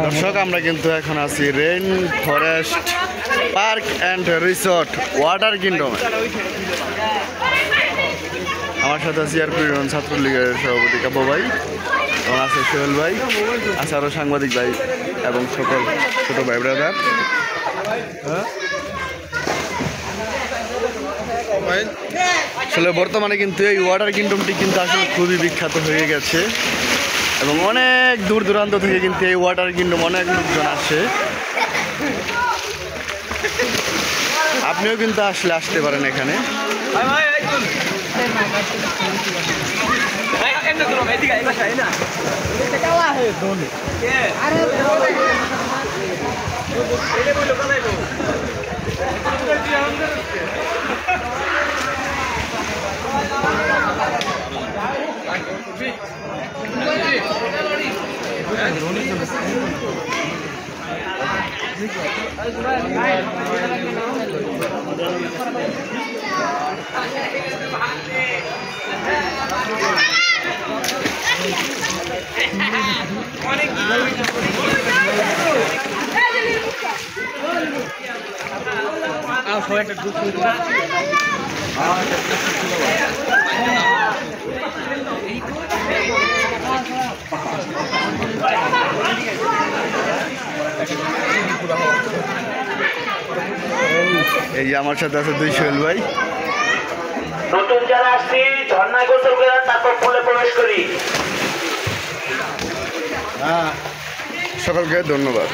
দর্শক আমরা কিন্তু এখন আছি rain forest park and resort water কিংডমে। আমার সাথে আছে সিআরপি ছাত্রলীগের সভাপতি কাব্য ভাই এবং আছে সোহেল ভাই, আছে আরও সাংবাদিক ভাই এবং সকল ছোট ভাই ব্রাদার। আসলে বর্তমানে কিন্তু এই ওয়াটার কিংডমটি কিন্তু আসলে খুবই বিখ্যাত হয়ে গেছে এবং অনেক দূর দূরান্ত থেকে কিন্তু এই ওয়াটার কিংডম অনেক লোকজন আসে। আপনিও কিন্তু আসতে পারেন এখানে। এই যে আমার সাথে আছে দুই সোহেল ভাই। নতুন যারা আসছি ঝর্ণায় গোসল করে তারপর পুলে প্রবেশ করি। সকলকে ধন্যবাদ।